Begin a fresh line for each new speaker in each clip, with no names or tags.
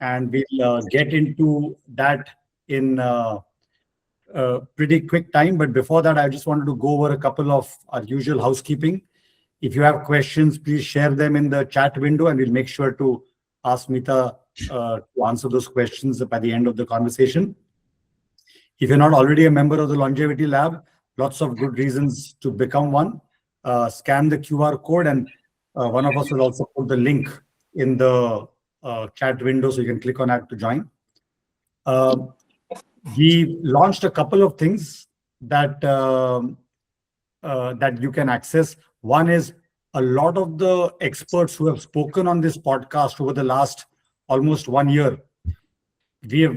and we'll get into that in pretty quick time. But before that, I just wanted to go over a couple of our usual housekeeping. If you have questions, please share them in the chat window, and we'll make sure to ask Smita to answer those questions by the end of the conversation. If you're not already a member of the Longevity Lab, lots of good reasons to become one. Scan the QR code, and one of us will also put the link in the chat window, so you can click on that to join. We launched a couple of things that that you can access. One is a lot of the experts who have spoken on this podcast over the last almost 1 year. We have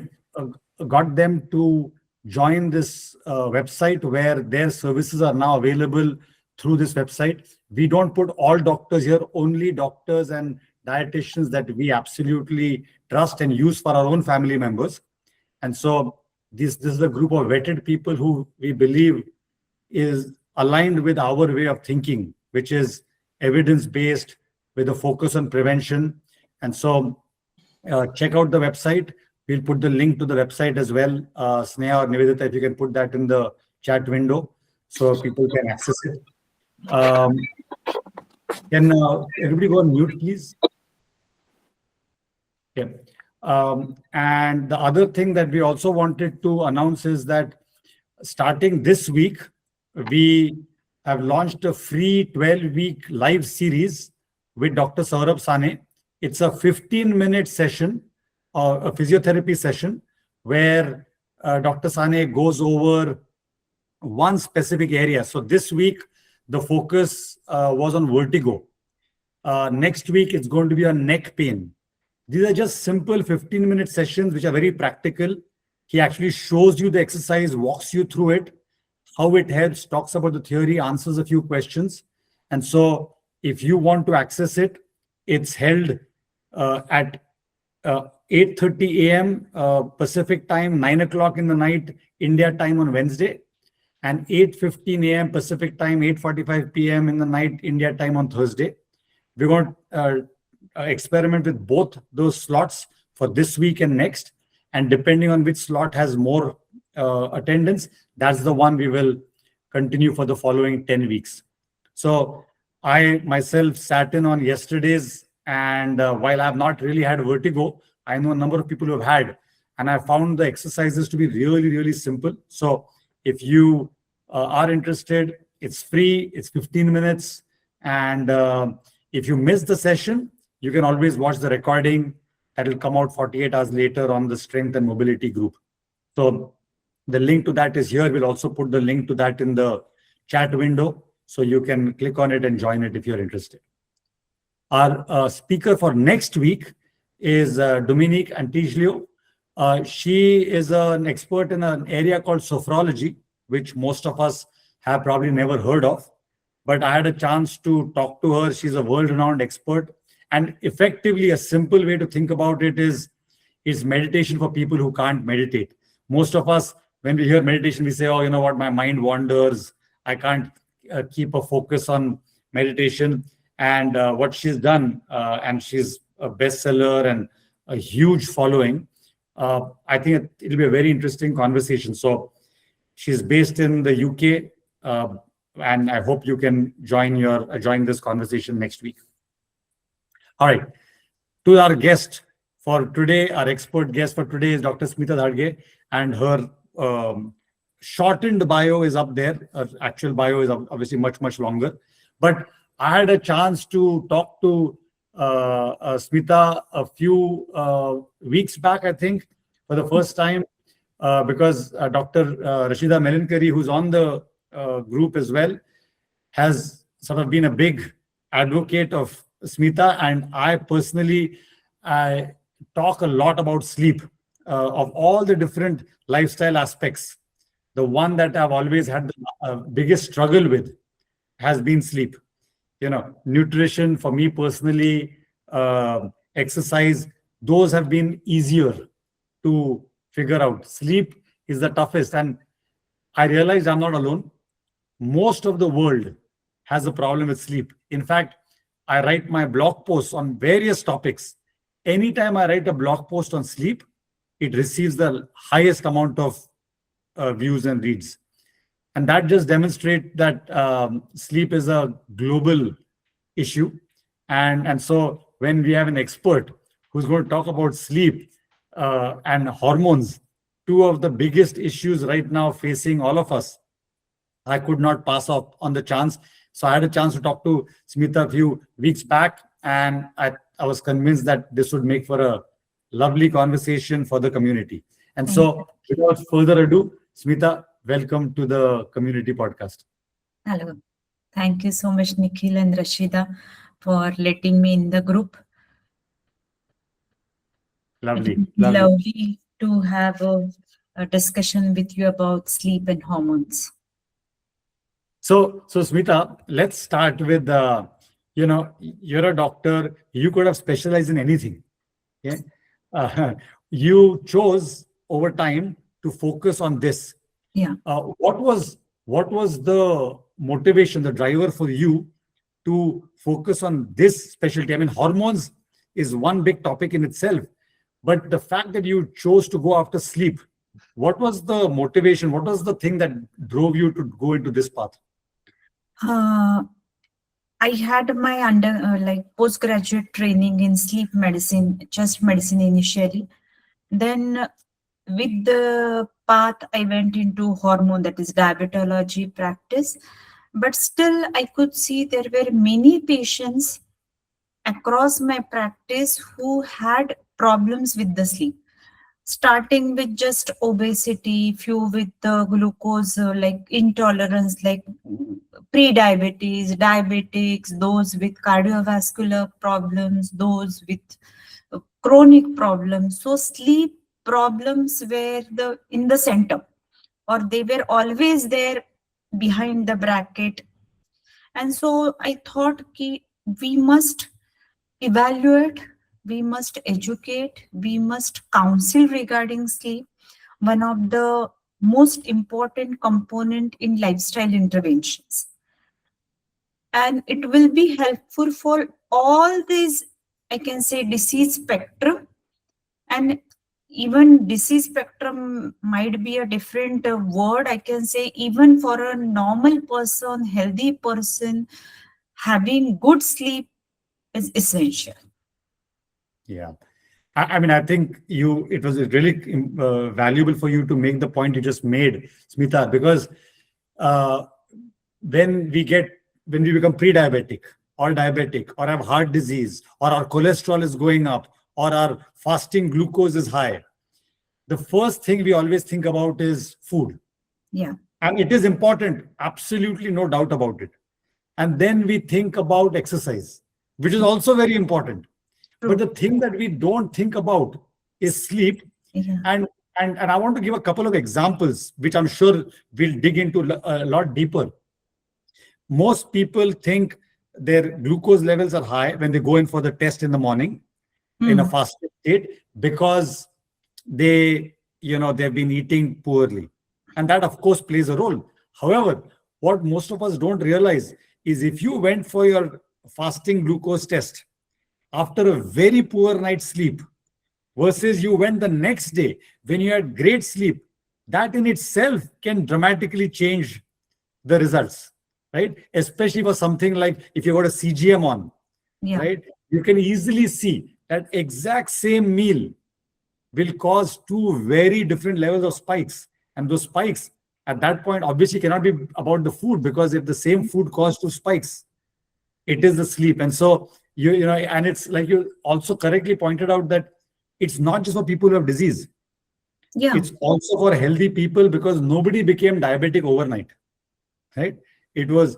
got them to join this website where their services are now available through this website. We don't put all doctors here, only doctors and dietitians that we absolutely trust and use for our own family members. And so this is a group of vetted people who we believe is aligned with our way of thinking, which is evidence-based with a focus on prevention. And so check out the website. We'll put the link to the website as well. Sneha or Nivedita, if you can put that in the chat window so people can access it. Can everybody go on mute, please? Yeah. And the other thing that we also wanted to announce is that starting this week, we have launched a free 12-week live series with Dr. Saurabh Sane. It's a 15-minute session, a physiotherapy session, where Dr. Sane goes over one specific area. So this week, the focus was on vertigo. Next week, it's going to be on neck pain. These are just simple 15-minute sessions, which are very practical. He actually shows you the exercise, walks you through it, how it helps, talks about the theory, answers a few questions. And so if you want to access it, it's held at 8:30 a.m. Pacific time, 9 o'clock in the night, India time on Wednesday, and 8:15 a.m. Pacific time, 8:45 p.m. in the night, India time on Thursday. We're going to experiment with both those slots for this week and next. And depending on which slot has more attendance, that's the one we will continue for the following 10 weeks. So I myself sat in on yesterday's, and while I've not really had vertigo, I know a number of people who have had, and I found the exercises to be really, really simple. So if you are interested, it's free, it's 15 minutes. And if you miss the session, you can always watch the recording that will come out 48 hours later on the strength and mobility group. So the link to that is here. We'll also put the link to that in the chat window, so you can click on it and join it if you're interested. Our speaker for next week is Dominique Antiglio. She is an expert in an area called sophrology, which most of us have probably never heard of. But I had a chance to talk to her. She's a world-renowned expert. And effectively, a simple way to think about it is meditation for people who can't meditate. Most of us, when we hear meditation, we say, oh, you know what, my mind wanders. I can't keep a focus on meditation. And what she's done, and she's a bestseller and a huge following, I think it'll be a very interesting conversation. So she's based in the UK, and I hope you can join this conversation next week. All right, to our guest for today, our expert guest for today is Dr. Smita Dhadge, and her shortened bio is up there. Her actual bio is obviously much, much longer. But I had a chance to talk to Smita a few weeks back, I think, for the first time, because Dr. Rashida Melinkari, who's on the group as well, has sort of been a big advocate of Smita, and I personally talk a lot about sleep. Of all the different lifestyle aspects, the one that I've always had the biggest struggle with has been sleep. You know, nutrition for me personally, exercise, those have been easier to figure out. Sleep is the toughest, and I realized I'm not alone. Most of the world has a problem with sleep. In fact, I write my blog posts on various topics, anytime I write a blog post on sleep, it receives the highest amount of views and reads. And that just demonstrates that sleep is a global issue. And so when we have an expert who's going to talk about sleep and hormones, two of the biggest issues right now facing all of us, I could not pass up on the chance. So I had a chance to talk to Smita a few weeks back, and I was convinced that this would make for a lovely conversation for the community. And
Thank you.
so without further ado, Smita, welcome to the community podcast.
Hello. Thank you so much, Nikhil and Rashida, for letting me in the group. It
Lovely,
would be
lovely.
lovely to have a discussion with you about sleep and hormones.
So Smita, let's start with, you're a doctor, you could have specialized in anything. Okay? You chose over time to focus on this.
Yeah.
What was the motivation, the driver for you to focus on this specialty? I mean, hormones is one big topic in itself, but the fact that you chose to go after sleep, what was the motivation? What was the thing that drove you to go into this path?
I had my postgraduate training in sleep medicine, chest medicine initially. Then with the path, I went into hormone, that is diabetology practice. But still, I could see there were many patients across my practice who had problems with the sleep, starting with just obesity, few with the glucose like intolerance, like pre-diabetes, diabetics, those with cardiovascular problems, those with chronic problems. So sleep problems were in the center, or they were always there behind the bracket. And so I thought we must evaluate, we must educate, we must counsel regarding sleep, one of the most important component in lifestyle interventions. And it will be helpful for all these, I can say, disease spectrum. And even disease spectrum might be a different word. I can say even for a normal person, healthy person, having good sleep is essential.
Yeah. I mean, I think it was really valuable for you to make the point you just made, Smita, because uh, when we become pre-diabetic or diabetic or have heart disease or our cholesterol is going up or our fasting glucose is high, the first thing we always think about is food.
Yeah.
And it is important, absolutely no doubt about it. And then we think about exercise, which is also very important.
True.
But the thing that we don't think about is sleep.
Yeah.
And I want to give a couple of examples, which I'm sure we'll dig into a lot deeper. Most people think their glucose levels are high when they go in for the test in the morning in a fasted state because they've been eating poorly. And that, of course, plays a role. However, what most of us don't realize is if you went for your fasting glucose test after a very poor night's sleep versus you went the next day when you had great sleep, that in itself can dramatically change the results, right? Especially for something like if you got a CGM on,
Yeah.
right? You can easily see that exact same meal will cause two very different levels of spikes. And those spikes at that point obviously cannot be about the food, because if the same food caused two spikes, it is the sleep. And so and it's like you also correctly pointed out that it's not just for people who have disease.
Yeah.
It's also for healthy people, because nobody became diabetic overnight, right? It was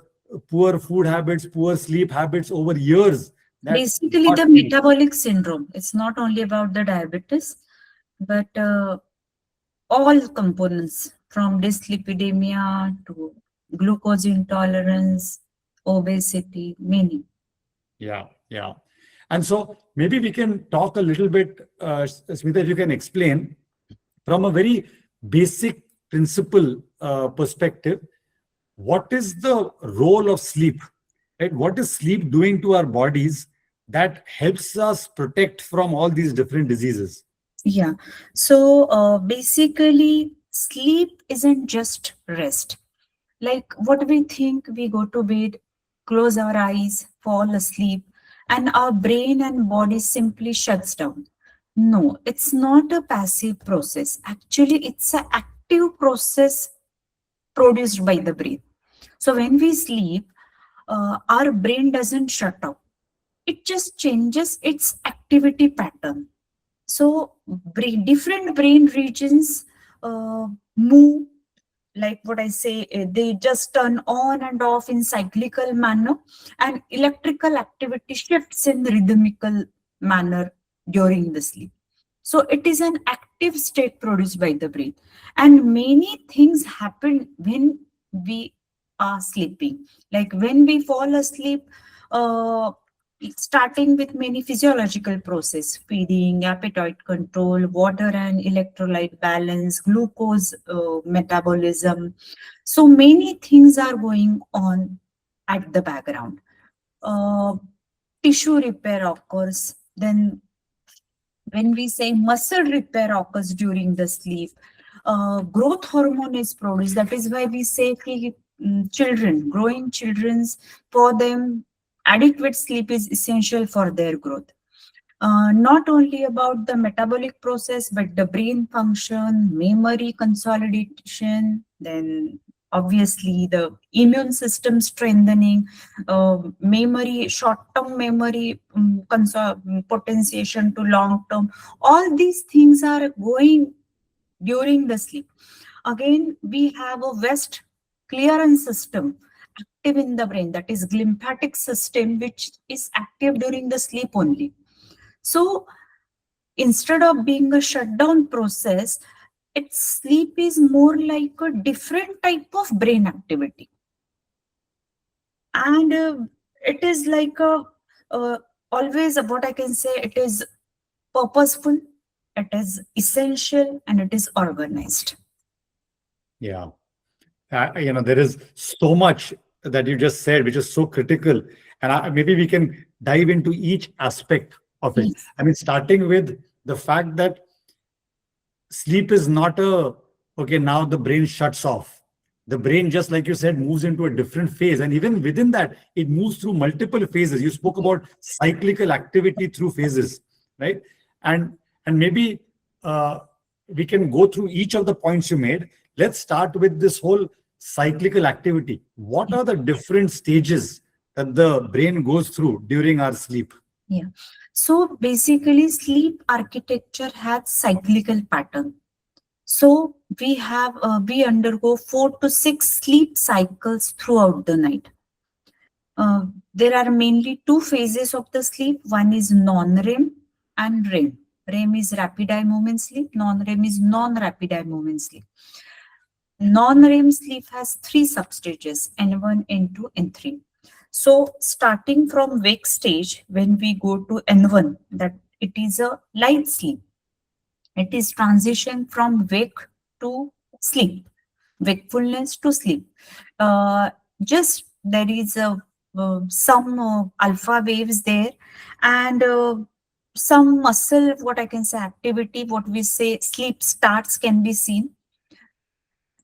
poor food habits, poor sleep habits over years.
Basically, the metabolic syndrome. It's not only about the diabetes, but all components from dyslipidemia to glucose intolerance, obesity, many.
Yeah. And so maybe we can talk a little bit, Smita, if you can explain from a very basic principle perspective, what is the role of sleep, right? What is sleep doing to our bodies that helps us protect from all these different diseases?
Yeah. So basically, sleep isn't just rest. Like what we think, we go to bed, close our eyes, fall asleep, and our brain and body simply shuts down. No, it's not a passive process. Actually, it's an active process produced by the brain. So when we sleep, our brain doesn't shut off. It just changes its activity pattern. So different brain regions move, like what I say, they just turn on and off in cyclical manner, and electrical activity shifts in rhythmical manner during the sleep. So it is an active state produced by the brain, and many things happen when we are sleeping. Like when we fall asleep, uh, starting with many physiological process: feeding, appetite control, water and electrolyte balance, glucose metabolism. So many things are going on at the background. uh, Tissue repair occurs. Then when we say muscle repair occurs during the sleep, growth hormone is produced. That is why we say children, growing children's, for them adequate sleep is essential for their growth. Not only about the metabolic process, but the brain function, memory consolidation, then obviously the immune system strengthening, memory, short-term memory potentiation to long-term. All these things are going during the sleep. Again, we have a waste clearance system active in the brain, that is glymphatic system, which is active during the sleep only. So instead of being a shutdown process, its sleep is more like a different type of brain activity. And it is like uh, always what I can say, it is purposeful, it is essential, and it is organized.
Yeah. There is so much that you just said, which is so critical. And maybe we can dive into each aspect of it.
Yes.
I mean, starting with the fact that sleep is not okay, now the brain shuts off. The brain, just like you said, moves into a different phase. And even within that, it moves through multiple phases. You spoke about cyclical activity through phases, right? And maybe uh, we can go through each of the points you made. Let's start with this whole cyclical activity. What are the different stages that the brain goes through during our sleep?
Yeah. So basically, sleep architecture has cyclical pattern. So we undergo 4 to 6 sleep cycles throughout the night. There are mainly two phases of the sleep. One is non-REM and REM. REM is rapid eye movement sleep. Non-REM is non-rapid eye movement sleep. Non-REM sleep has three substages: N1, N2, N3. So starting from wake stage, when we go to N1, that it is a light sleep. It is transition from wake to sleep, wakefulness to sleep. Uh, just there is some alpha waves there, and some muscle, what I can say, activity, what we say sleep starts can be seen.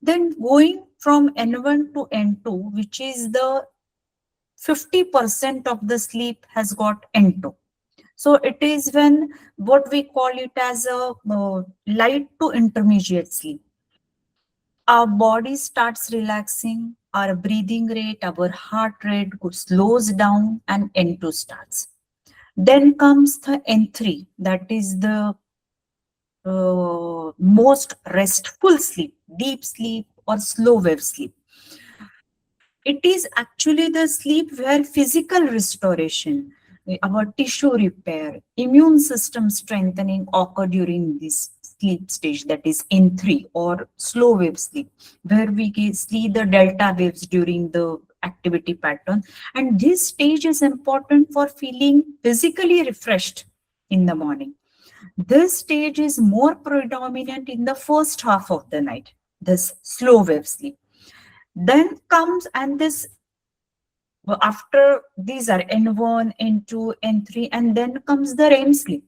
Then going from N1 to N2, which is the 50% of the sleep has got N2. So it is when what we call it as a light to intermediate sleep. Our body starts relaxing, our breathing rate, our heart rate slows down, and N2 starts. Then comes the N3, that is the most restful sleep, deep sleep or slow wave sleep. It is actually the sleep where physical restoration, our tissue repair, immune system strengthening occur during this sleep stage, that is N3 or slow wave sleep, where we see the delta waves during the activity pattern. And this stage is important for feeling physically refreshed in the morning. This stage is more predominant in the first half of the night, this slow wave sleep. Then comes, and this After these are N1, N2, N3, and then comes the REM sleep.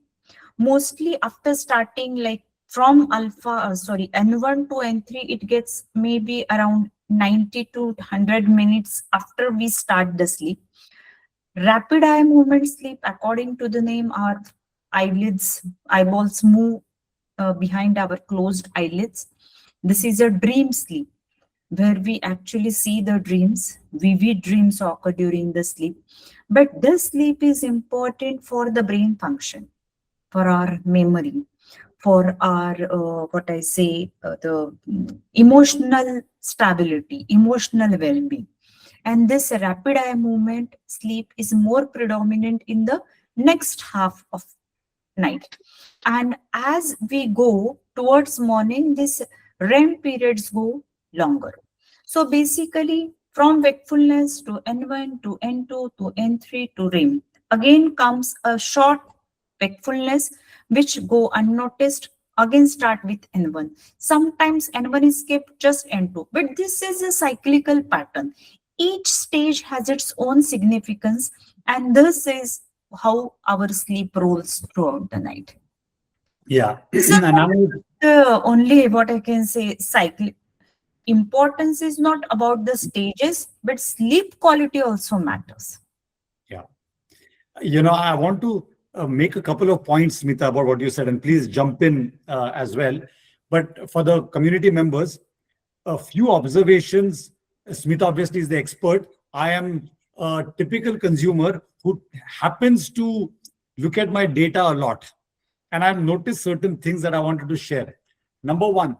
Mostly after starting like from N1 to N3, it gets maybe around 90 to 100 minutes after we start the sleep. Rapid eye movement sleep, according to the name, our eyeballs move behind our closed eyelids. This is a dream sleep where we actually see the dreams. Vivid dreams occur during the sleep. But this sleep is important for the brain function, for our memory, for our, emotional stability, emotional well being. And this rapid eye movement sleep is more predominant in the next half of night. And as we go towards morning, this REM periods go longer. So basically, from wakefulness to N1 to N2 to N3 to REM, again comes a short wakefulness which go unnoticed, again start with N1. Sometimes N1 is skipped, just N2. But this is a cyclical pattern. Each stage has its own significance, and this is how our sleep rolls throughout the night.
Yeah.
So
And I mean,
only what I can say, cycle importance is not about the stages, but sleep quality also matters.
yeah. I want to make a couple of points, Smita, about what you said, and please jump in as well. But for the community members, a few observations. Smita obviously is the expert. I am a typical consumer who happens to look at my data a lot. And I've noticed certain things that I wanted to share. Number one,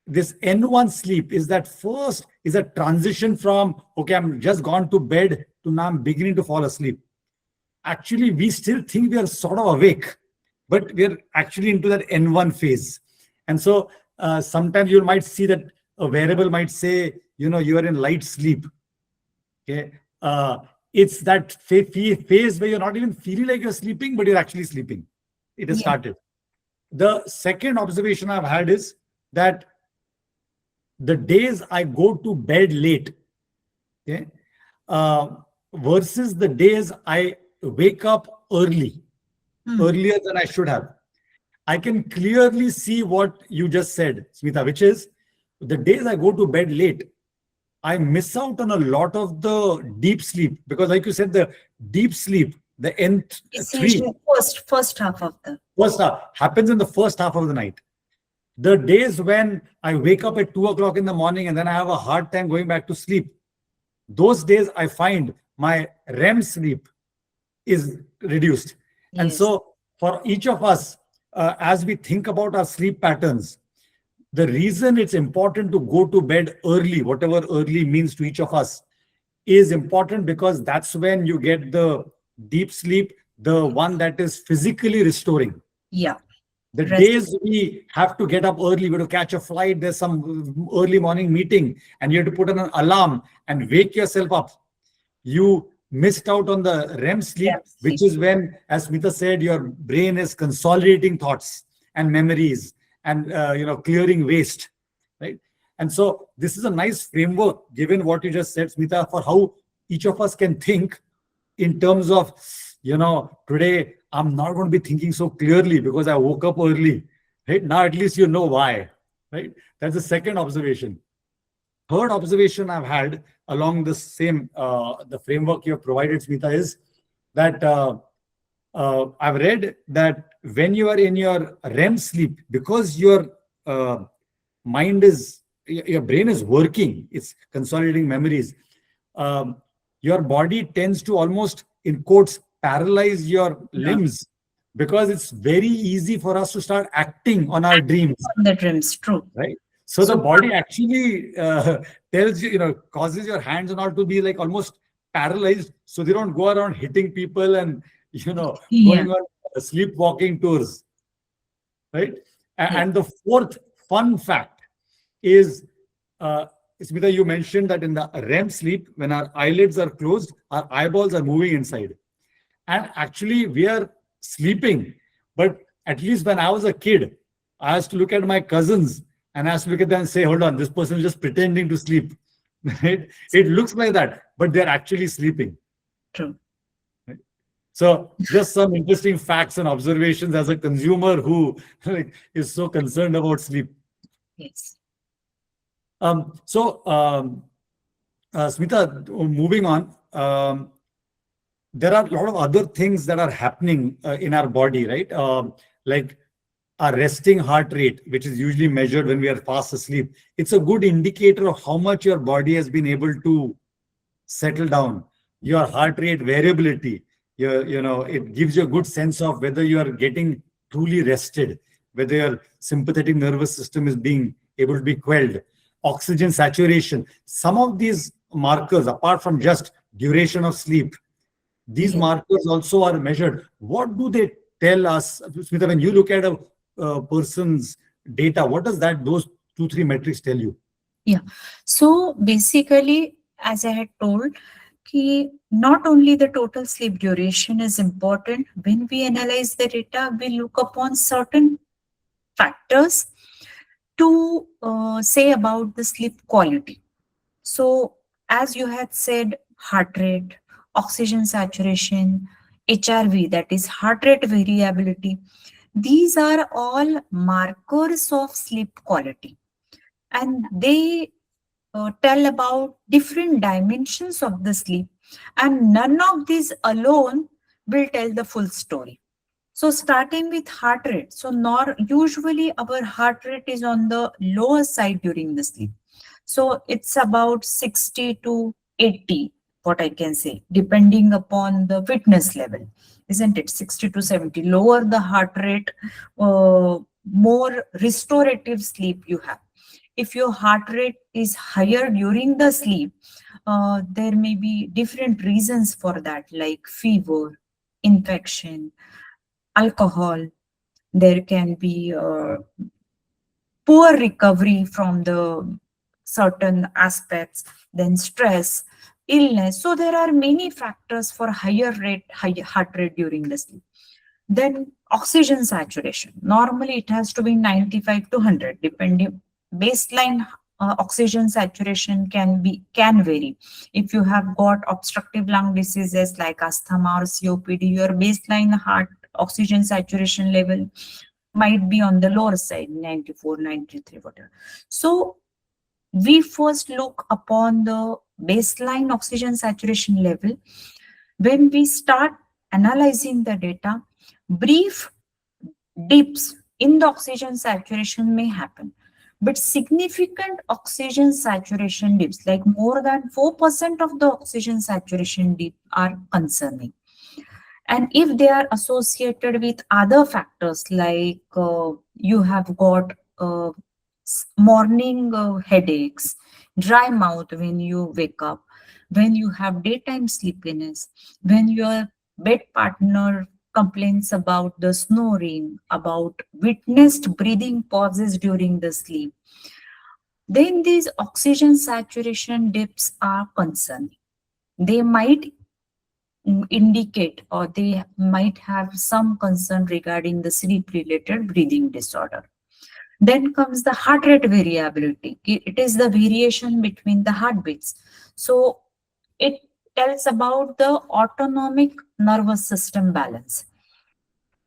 this N1 sleep is a transition from, okay, I'm just gone to bed to now I'm beginning to fall asleep. Actually, we still think we are sort of awake, but we're actually into that N1 phase. And so sometimes you might see that a wearable might say, you are in light sleep. Okay. It's that phase where you're not even feeling like you're sleeping, but you're actually sleeping. It has started. The second observation I've had is that the days I go to bed late, okay, versus the days I wake up earlier than I should have. I can clearly see what you just said, Smita, which is the days I go to bed late, I miss out on a lot of the deep sleep, because like you said, the deep sleep, the N3,
first half of the
first half happens in the first half of the night. The days when I wake up at 2 o'clock in the morning and then I have a hard time going back to sleep, those days I find my REM sleep is reduced. Yes. And so for each of us, as we think about our sleep patterns, the reason it's important to go to bed early, whatever early means to each of us, is important because that's when you get the deep sleep, the one that is physically restoring.
Yeah.
The days we have to get up early, we have to catch a flight, there's some early morning meeting, and you have to put on an alarm and wake yourself up. You missed out on the REM sleep, which is when, as Smita said, your brain is consolidating thoughts and memories and clearing waste, right? And so this is a nice framework, given what you just said, Smita, for how each of us can think in terms of, today I'm not going to be thinking so clearly because I woke up early, right? Now at least you know why, right? That's the second observation. Third observation I've had along the same, the framework you have provided, Smita, is that I've read that when you are in your REM sleep, because your brain is working, it's consolidating memories, your body tends to almost, in quotes, paralyze your limbs, because it's very easy for us to start acting on our dreams.
On the dreams, true.
Right? So the body actually tells you, causes your hands and all to be like almost paralyzed, so they don't go around hitting people and, going on sleepwalking tours. Right? And the fourth fun fact is, Smita, you mentioned that in the REM sleep, when our eyelids are closed, our eyeballs are moving inside. And actually, we are sleeping. But at least when I was a kid, I used to look at my cousins and I used to look at them and say, hold on, this person is just pretending to sleep. Right? It looks like that, but they're actually sleeping.
True.
Right? So just some interesting facts and observations as a consumer who like, is so concerned about sleep.
Yes.
So, Smita, moving on, there are a lot of other things that are happening in our body, right? Like our resting heart rate, which is usually measured when we are fast asleep. It's a good indicator of how much your body has been able to settle down. Your heart rate variability, it gives you a good sense of whether you are getting truly rested, whether your sympathetic nervous system is being able to be quelled. Oxygen saturation, some of these markers, apart from just duration of sleep, these
Yes.
markers also are measured. What do they tell us, Smita, when you look at a person's data? What does those two, three metrics tell you?
Yeah. So basically, as I had told, not only the total sleep duration is important, when we analyze the data, we look upon certain factors to say about the sleep quality. So, as you had said, heart rate, oxygen saturation, HRV, that is heart rate variability, these are all markers of sleep quality, and they tell about different dimensions of the sleep, and none of these alone will tell the full story. So starting with heart rate. So nor usually our heart rate is on the lower side during the sleep. So it's about 60 to 80, what I can say, depending upon the fitness level, isn't it? 60 to 70. Lower the heart rate, more restorative sleep you have. If your heart rate is higher during the sleep, there may be different reasons for that, like fever, infection, alcohol. There can be poor recovery from the certain aspects, then stress, illness. So there are many factors for high heart rate during the sleep. Then oxygen saturation. Normally it has to be 95 to 100, depending. Baseline oxygen saturation can vary. If you have got obstructive lung diseases like asthma or COPD, your baseline heart oxygen saturation level might be on the lower side, 94, 93, whatever. So we first look upon the baseline oxygen saturation level. When we start analyzing the data, brief dips in the oxygen saturation may happen, but significant oxygen saturation dips, like more than 4% of the oxygen saturation dip, are concerning. And if they are associated with other factors, like you have got morning headaches, dry mouth when you wake up, when you have daytime sleepiness, when your bed partner complains about the snoring, about witnessed breathing pauses during the sleep, then these oxygen saturation dips are concerning. They might indicate, or they might have some concern regarding the sleep related breathing disorder. Then comes the heart rate variability. It is the variation between the heartbeats. So it tells about the autonomic nervous system balance.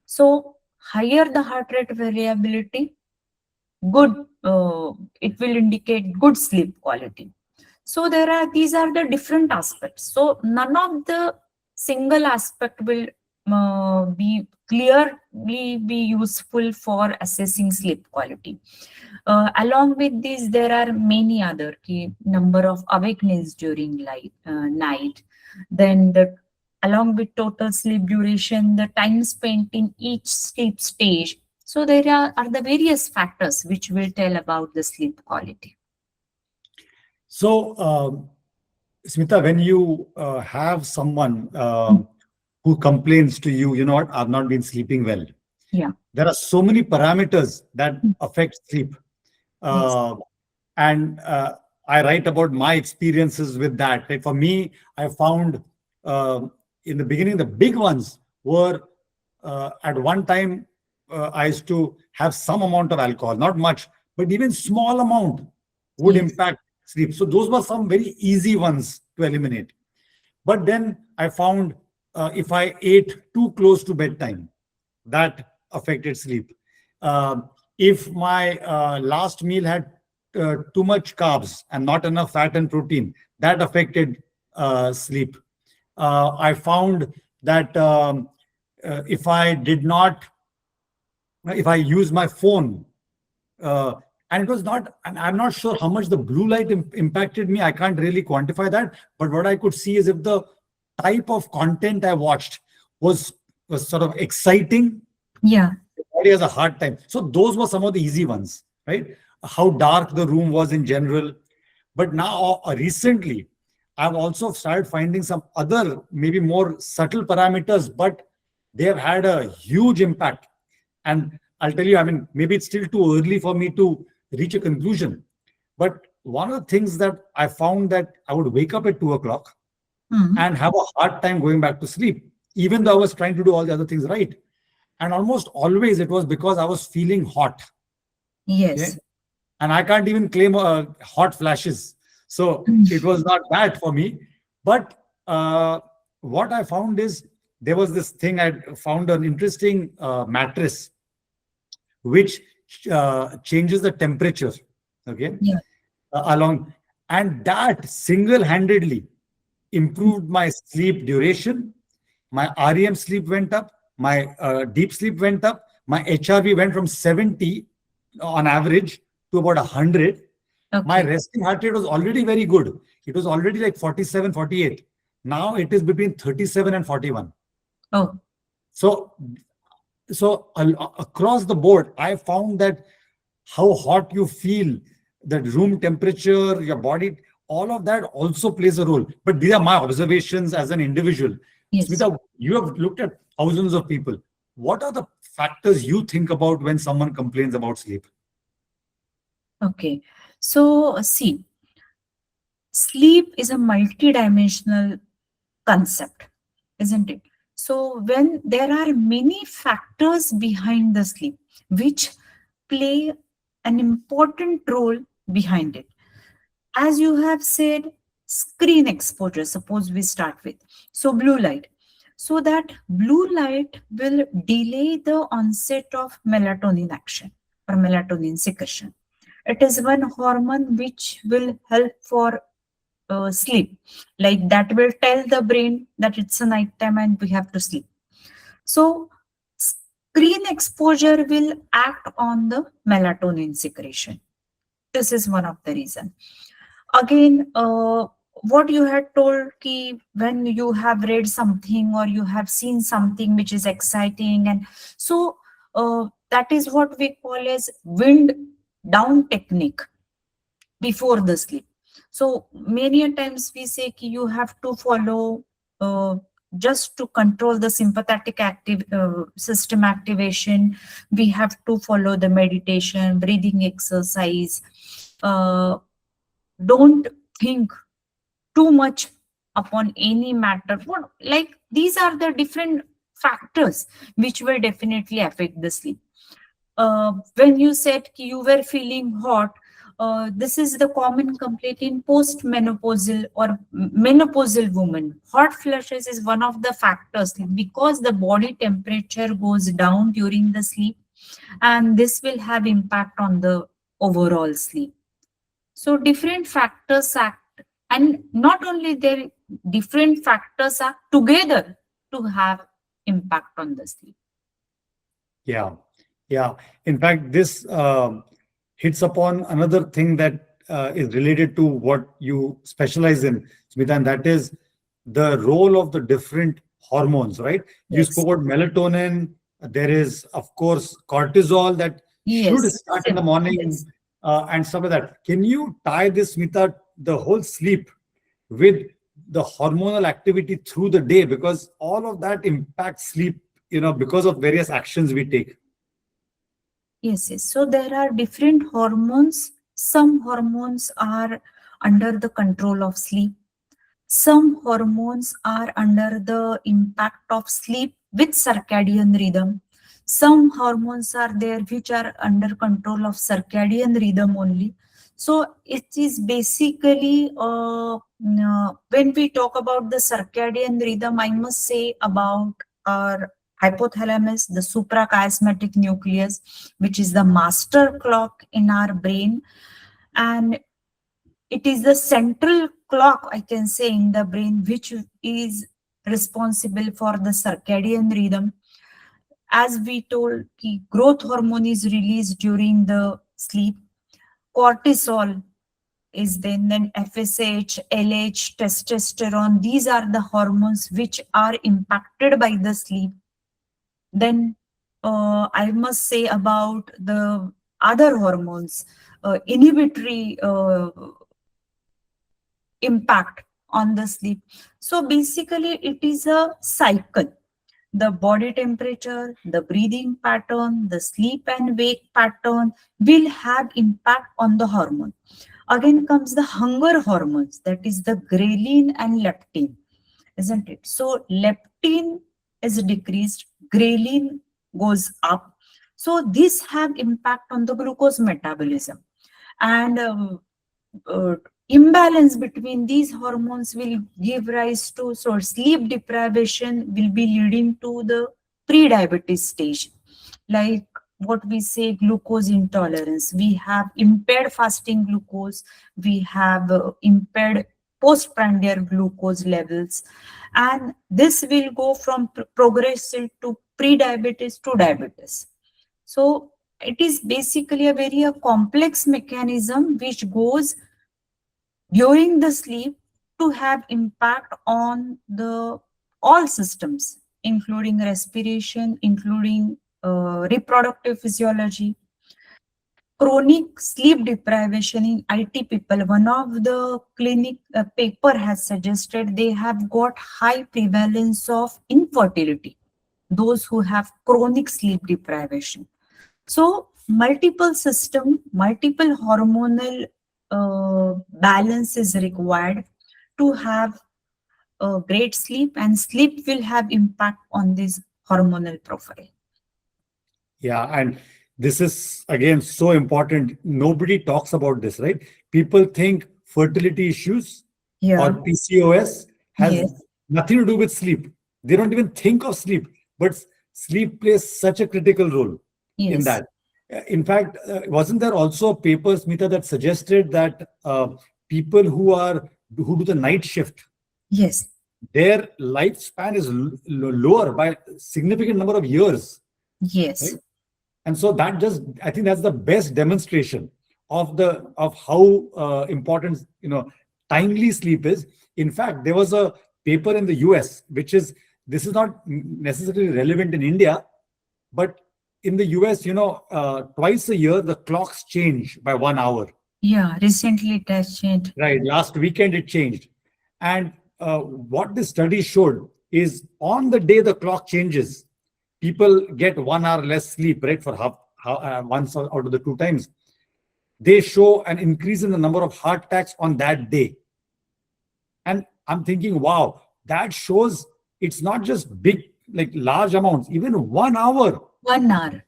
So higher the heart rate variability, good, it will indicate good sleep quality. So these are the different aspects. So none of the single aspect will be clearly be useful for assessing sleep quality. Along with this, there are many other key: number of awakenings during night, then along with total sleep duration, the time spent in each sleep stage. So there are the various factors which will tell about the sleep quality.
So, Smita, when you have someone who complains to you, what, I've not been sleeping well.
Yeah.
There are so many parameters that
Mm.
affect sleep.
Yes.
Uh, and I write about my experiences with that. Like for me, I found uh, in the beginning, the big ones were at one time, I used to have some amount of alcohol, not much, but even small amount would
Yes.
impact sleep. So those were some very easy ones to eliminate. But then I found if I ate too close to bedtime, that affected sleep. If my last meal had too much carbs and not enough fat and protein, that affected sleep. I found that if I did not, if I use my phone, and it was not, and I'm not sure how much the blue light impacted me. I can't really quantify that. But what I could see is if the type of content I watched was sort of exciting,
Yeah.
the body has a hard time. So those were some of the easy ones, right? How dark the room was in general. But now, recently, I've also started finding some other, maybe more subtle parameters, but they have had a huge impact. And I'll tell you, I mean, maybe it's still too early for me to reach a conclusion. But one of the things that I found that I would wake up at 2 o'clock and have a hard time going back to sleep, even though I was trying to do all the other things right. And almost always it was because I was feeling hot.
Yes.
Okay? And I can't even claim hot flashes. So it was not bad for me. But what I found is there was this thing, I found an interesting mattress which changes the temperature. Okay.
Yeah.
Along, and that single-handedly improved my sleep duration. My REM sleep went up. My deep sleep went up. My HRV went from 70 on average to about 100. My
Okay.
resting heart rate was already very good. It was already like 47, 48. Now it is between 37 and 41.
Oh,
So, across the board, I found that how hot you feel, the room temperature, your body, all of that also plays a role. But these are my observations as an individual.
yes.
Smita, you have looked at thousands of people. What are the factors you think about when someone complains about sleep?
Okay. So, see, sleep is a multidimensional concept, isn't it? So, when there are many factors behind the sleep, which play an important role behind it. As you have said, screen exposure, suppose we start with. So, blue light. So, that blue light will delay the onset of melatonin action or melatonin secretion. It is one hormone which will help for sleep. Like that will tell the brain that it's a night time and we have to sleep. So, screen exposure will act on the melatonin secretion. This is one of the reasons. Again, what you had told ki when you have read something or you have seen something which is exciting, and so that is what we call as wind down technique before the sleep. So many a times we say ki you have to follow just to control the sympathetic active system activation. We have to follow the meditation, breathing exercise. Don't think too much upon any matter. What, like these are the different factors which will definitely affect the sleep. When you said you were feeling hot, this is the common complaint in post-menopausal or menopausal women. Hot flushes is one of the factors because the body temperature goes down during the sleep, and this will have impact on the overall sleep. So different factors act, and not only there, different factors act together to have impact on the sleep.
Yeah. Yeah. In fact, this hits upon another thing that is related to what you specialize in, Smita, and that is the role of the different hormones, right? You
Yes.
spoke about melatonin. There is, of course, cortisol that should
Yes.
start in the morning
Yes.
and stuff like that. Can you tie this, Smita, the whole sleep with the hormonal activity through the day? Because all of that impacts sleep, because of various actions we take.
Yes, yes. So there are different hormones. Some hormones are under the control of sleep. Some hormones are under the impact of sleep with circadian rhythm. Some hormones are there which are under control of circadian rhythm only. So it is basically when we talk about the circadian rhythm, I must say about our hypothalamus, the suprachiasmatic nucleus, which is the master clock in our brain, and it is the central clock, I can say, in the brain, which is responsible for the circadian rhythm. As we told, growth hormone is released during the sleep. Cortisol is then FSH, LH, testosterone. These are the hormones which are impacted by the sleep. Then I must say about the other hormones, inhibitory impact on the sleep. So basically, it is a cycle. The body temperature, the breathing pattern, the sleep and wake pattern will have impact on the hormone. Again comes the hunger hormones, that is the ghrelin and leptin, isn't it? So leptin is decreased, ghrelin goes up. So this have impact on the glucose metabolism, and uh, imbalance between these hormones will give rise to, so sleep deprivation will be leading to the pre-diabetes stage, like what we say glucose intolerance. We have impaired fasting glucose, we have impaired postprandial glucose levels, and this will go from progressive to pre-diabetes to diabetes. So it is basically a very complex mechanism which goes during the sleep to have impact on the all systems, including respiration, including reproductive physiology. Chronic sleep deprivation in IT people, one of the clinic paper has suggested they have got high prevalence of infertility, those who have chronic sleep deprivation. So multiple system, multiple hormonal balance is required to have a great sleep, and sleep will have impact on this hormonal profile.
Yeah, and this is again so important. Nobody talks about this, right? People think fertility issues or
Yeah.
PCOS has
Yes.
nothing to do with sleep. They don't even think of sleep, but sleep plays such a critical role in
Yes.
that. In fact, wasn't there also a paper, Smita, that suggested that people who do the night shift,
Yes.
their lifespan is lower by a significant number of years,
Yes.
right? And so that just, I think that's the best demonstration of how important timely sleep is. In fact, there was a paper in the US, which is, this is not necessarily relevant in India, but in the US, twice a year the clocks change by 1 hour.
Yeah. Recently it has changed.
Right, last weekend it changed, and what this study showed is on the day the clock changes, people get 1 hour less sleep, right, for once out of the two times. They show an increase in the number of heart attacks on that day. And I'm thinking, wow, that shows it's not just big, like large amounts. Even 1 hour
1 hour.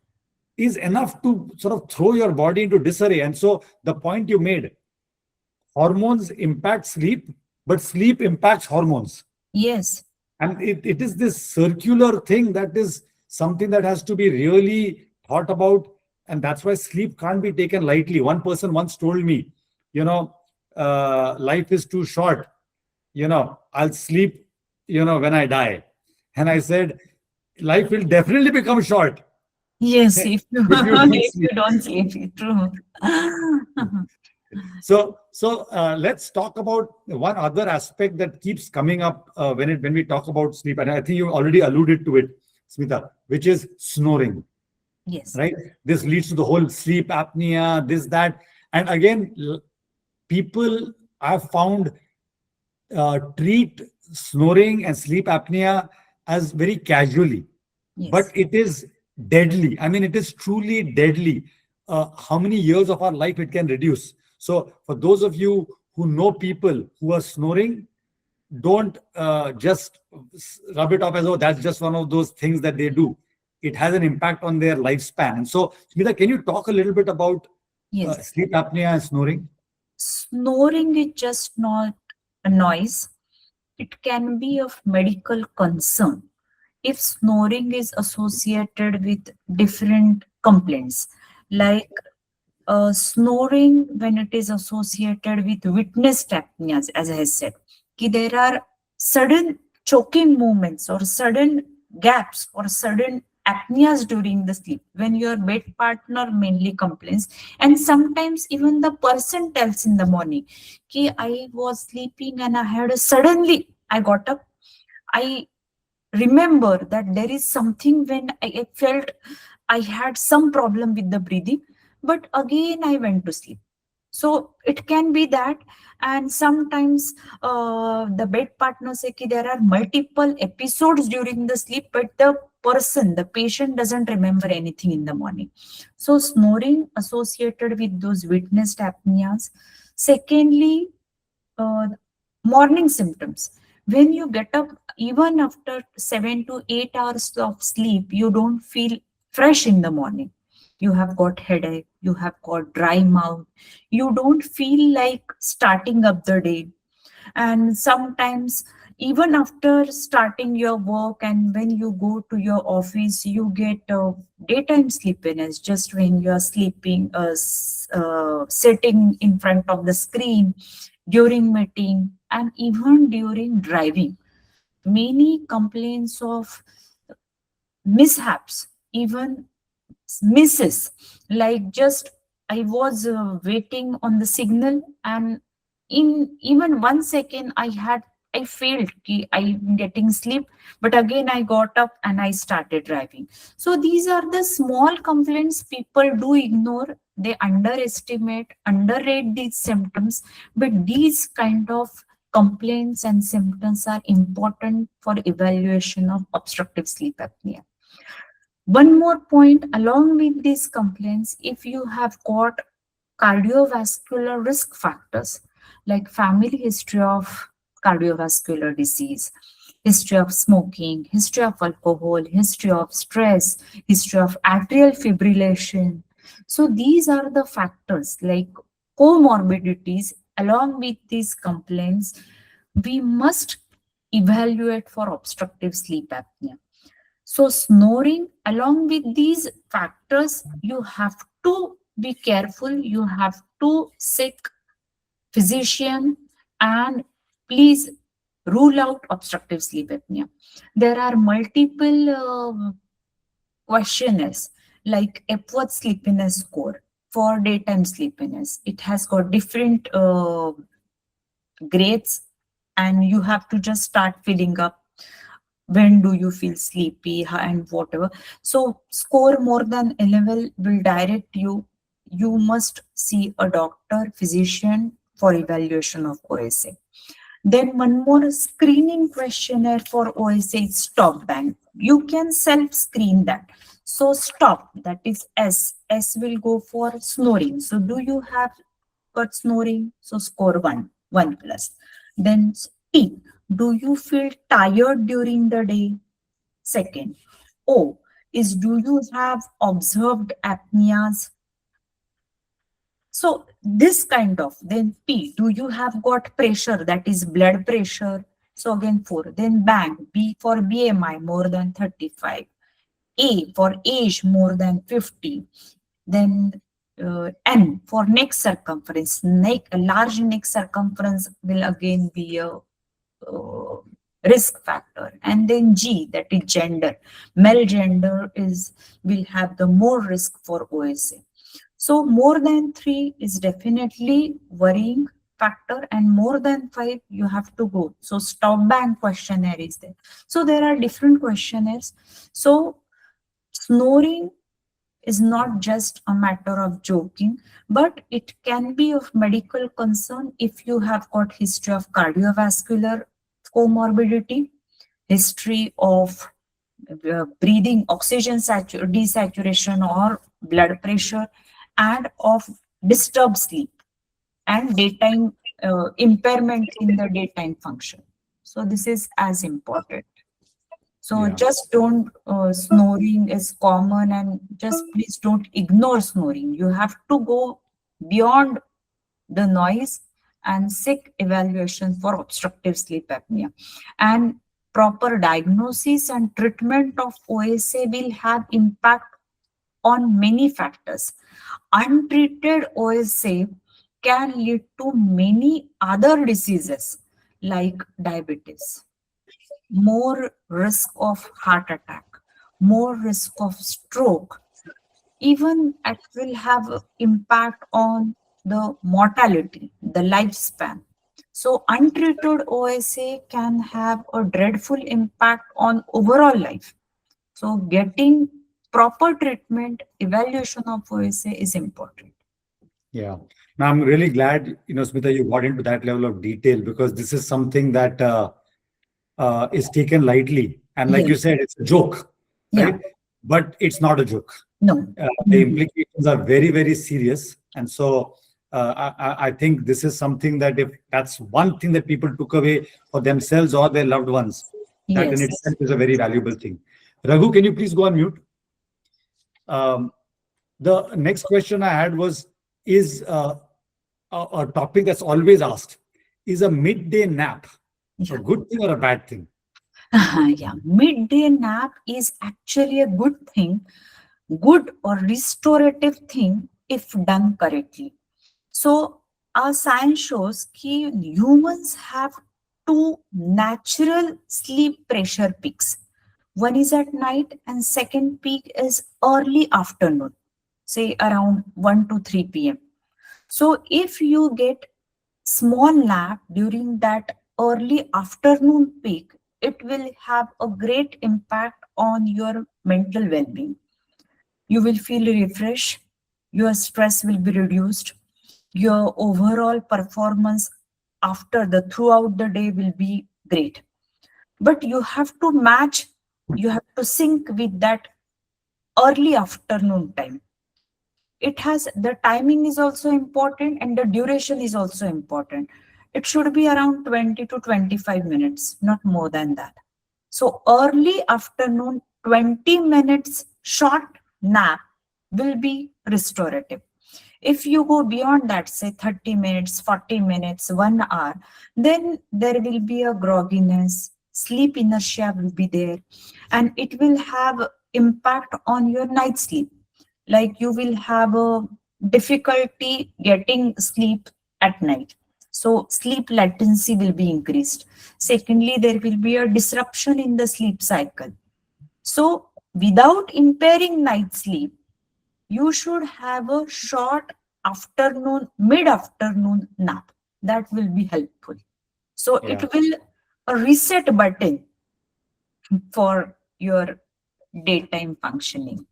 is enough to sort of throw your body into disarray. And so the point you made, hormones impact sleep, but sleep impacts hormones.
Yes.
And it is this circular thing that is something that has to be really thought about. And that's why sleep can't be taken lightly. One person once told me, life is too short. I'll sleep, when I die. And I said, life will definitely become short
Yes. If you,
if you don't
if you
sleep.
don't sleep, true.
So let's talk about one other aspect that keeps coming up when we talk about sleep, and I think you already alluded to it, Smita, which is snoring.
Yes.
Right? This leads to the whole sleep apnea, this, that, and again, people I've found treat snoring and sleep apnea as very casually, but
Yes.
it is deadly. I mean, it is truly deadly. How many years of our life it can reduce. So for those of you who know people who are snoring, don't just rub it off as, oh, that's just one of those things that they do. It has an impact on their lifespan. And so, Smita, can you talk a little bit about
Yes.
sleep apnea and snoring?
Snoring is just not a noise. It can be of medical concern if snoring is associated with different complaints, like snoring when it is associated with witnessed apneas, as I said, there are sudden choking movements or sudden gaps or sudden apneas during the sleep when your bed partner mainly complains, and sometimes even the person tells in the morning, I was sleeping and I had a suddenly I got up. I remember that there is something when I felt I had some problem with the breathing, but again I went to sleep. So it can be that, and sometimes the bed partner say ki there are multiple episodes during the sleep, but the patient doesn't remember anything in the morning. So snoring associated with those witnessed apneas. Secondly, uh, morning symptoms. When you get up, even after 7 to 8 hours of sleep, you don't feel fresh in the morning. You have got headache, you have got dry mouth, you don't feel like starting up the day. And sometimes even after starting your work and when you go to your office, you get daytime sleepiness just when you are sleeping, sitting in front of the screen during meeting and even during driving. Many complaints of mishaps, even misses, like just I was waiting on the signal, and in even 1 second I felt ki I'm getting sleep, but again I got up and I started driving. So these are the small complaints people do ignore. They underestimate, underrate these symptoms, but these kind of complaints and symptoms are important for evaluation of obstructive sleep apnea. One more point along with these complaints, if you have got cardiovascular risk factors like family history of cardiovascular disease, history of smoking, history of alcohol, history of stress, history of atrial fibrillation. So these are the factors like comorbidities along with these complaints we must evaluate for obstructive sleep apnea. So snoring, along with these factors, you have to be careful. You have to seek physician and please rule out obstructive sleep apnea. There are multiple questionnaires like Epworth sleepiness score for daytime sleepiness. It has got different grades, and you have to just start filling up when do you feel sleepy and whatever. So score more than 11 will direct you. You must see a doctor, physician for evaluation of OSA. Then one more screening questionnaire for OSA is stop bank. You can self-screen that. So stop, that is S. S will go for snoring. So do you have got snoring? So score 1 plus. Then T, do you feel tired during the day? Second. O is do you have observed apneas? So this kind of, then P, do you have got pressure, that is blood pressure? So again 4. Then bang, B for BMI more than 35. A for age more than 50. Then N for neck circumference. A large neck circumference will again be a risk factor. And then G, that is gender. Male gender will have the more risk for OSA. So more than 3 is definitely worrying factor, and more than 5 you have to go. So stop bank questionnaire is there. So there are different questionnaires. So snoring is not just a matter of joking, but it can be of medical concern if you have got history of cardiovascular comorbidity, history of breathing oxygen desaturation or blood pressure, and of disturbed sleep and daytime impairment in the daytime function. So this is as important. So
Yeah.
just don't, snoring is common, and just please don't ignore snoring. You have to go beyond the noise, and seek evaluation for obstructive sleep apnea. And proper diagnosis and treatment of OSA will have impact on many factors. Untreated OSA can lead to many other diseases like diabetes, more risk of heart attack, more risk of stroke. Even it will have a impact on the mortality, the lifespan. So untreated OSA can have a dreadful impact on overall life. So getting proper treatment, evaluation of OSA is important.
Yeah. Now, I'm really glad, Smita, you got into that level of detail because this is something that is taken lightly. And like
Yeah,
you said, it's a joke,
yeah,
right? But it's not a joke.
no.
The
Mhm.
implications are very, very serious. And so I think this is something that if that's one thing that people took away for themselves or their loved ones, that in
Yes.
itself is a very valuable thing. Raghu, can you please go on mute? Um, the next question I had was, is a topic that's always asked, is a midday nap a
Yeah.
good thing or a bad thing?
Yeah. Midday nap is actually a good thing, good or restorative thing if done correctly. So our science shows that humans have two natural sleep pressure peaks. One is at night and second peak is early afternoon, say around 1 to 3 p.m. So if you get small nap during that early afternoon peak, it will have a great impact on your mental well-being. You will feel refreshed, your stress will be reduced, your overall performance after the throughout the day will be great. But you have to match, you have to sync with that early afternoon time. It has, the timing is also important and the duration is also important. It should be around 20 to 25 minutes, not more than that. So early afternoon 20 minutes short nap will be restorative. If you go beyond that, say 30 minutes, 40 minutes, 1 hour, then there will be a grogginess, sleep inertia will be there, and it will have impact on your night sleep. Like you will have a difficulty getting sleep at night. So sleep latency will be increased. Secondly, there will be a disruption in the sleep cycle. So without impairing night sleep, you should have a short afternoon, mid-afternoon nap. That will be helpful. So it
Yeah.
will a reset button for your daytime functioning.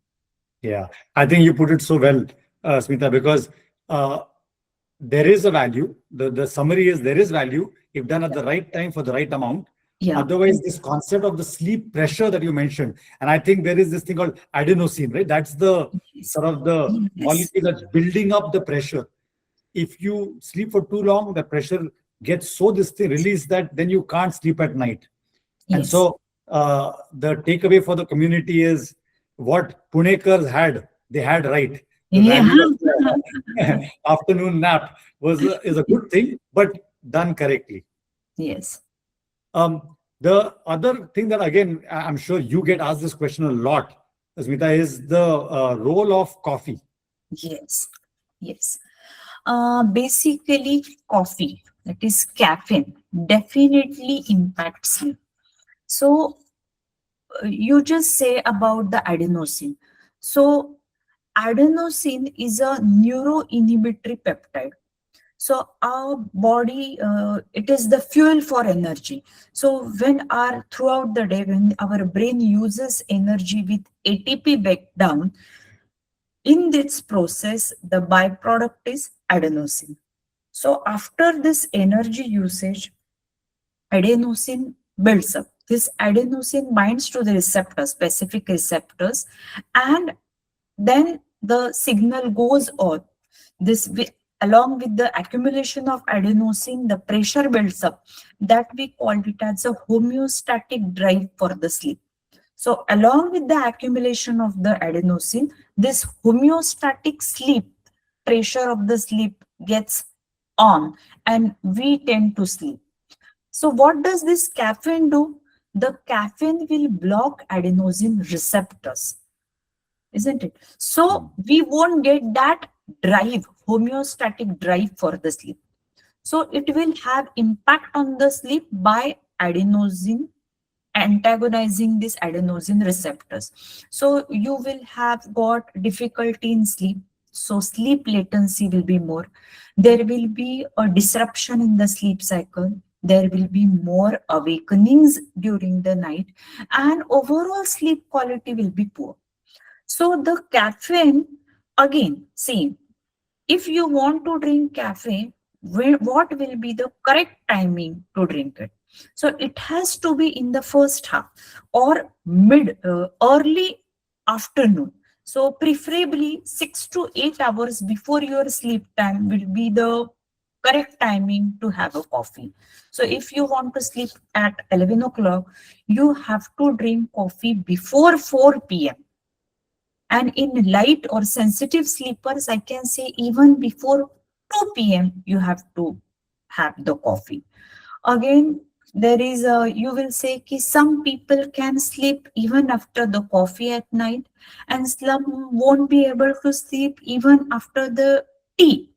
Yeah. I think you put it so well, Smita, because uh, there is a value. The summary is there is value if done at the right time for the right amount.
Yeah.
Otherwise, this concept of the sleep pressure that you mentioned, and I think there is this thing called adenosine, right? That's the
Yes.
sort of the
Yes.
molecule that's building up the pressure. If you sleep for too long, the pressure gets so this thing release that then you can't sleep at night. And
Yes.
so the takeaway for the community is what Punekars had, they had right. The
Yeah.
value of the afternoon nap is a good thing, but done correctly.
Yes.
The other thing that, again, I'm sure you get asked this question a lot, Smita, is the role of coffee.
Yes. Yes. Basically, coffee, that is caffeine, definitely impacts sleep. So, you just say about the adenosine. So, adenosine is a neuroinhibitory peptide. So our body, it is the fuel for energy. So when our throughout the day, when our brain uses energy with ATP breakdown, in this process, the byproduct is adenosine. So after this energy usage, adenosine builds up. This adenosine binds to the receptor, specific receptors, and then the signal goes on. Along with the accumulation of adenosine, the pressure builds up. That we called it as a homeostatic drive for the sleep. So along with the accumulation of the adenosine, this homeostatic sleep, pressure of the sleep gets on and we tend to sleep. So what does this caffeine do? The caffeine will block adenosine receptors, isn't it? So we won't get that drive, homeostatic drive for the sleep. So it will have impact on the sleep by adenosine, antagonizing these adenosine receptors. So you will have got difficulty in sleep. So sleep latency will be more. There will be a disruption in the sleep cycle. There will be more awakenings during the night, and overall sleep quality will be poor. So the caffeine, again, same. If you want to drink caffeine, what will be the correct timing to drink it? So it has to be in the first half or early afternoon. So preferably 6 to 8 hours before your sleep time will be the correct timing to have a coffee. So if you want to sleep at 11 o'clock, you have to drink coffee before 4 p.m. And in light or sensitive sleepers, I can say even before 2 p.m., you have to have the coffee. Again, there is a, you will say ki some people can sleep even after the coffee at night, and some won't be able to sleep even after the tea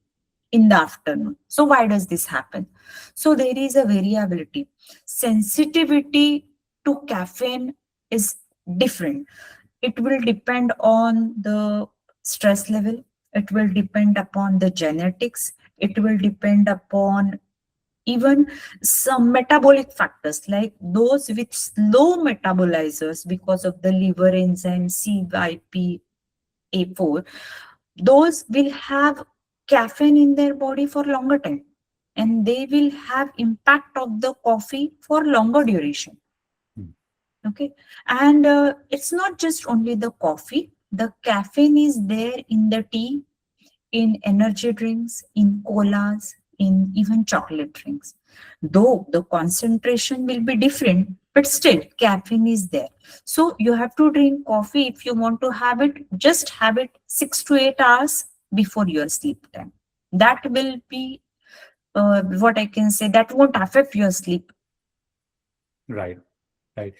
in the afternoon. So why does this happen? So there is a variability. Sensitivity to caffeine is different. It will depend on the stress level. It will depend upon the genetics. It will depend upon even some metabolic factors like those with slow metabolizers because of the liver enzyme CYP A4. Those will have caffeine in their body for longer time, and they will have impact of the coffee for longer duration. Okay, and it's not just only the coffee. The caffeine is there in the tea, in energy drinks, in colas, in even chocolate drinks. Though the concentration will be different, but still caffeine is there. So you have to drink coffee if you want to have it. Just have it 6 to 8 hours before your sleep time. That will be what I can say. That won't affect your sleep.
Right. Right.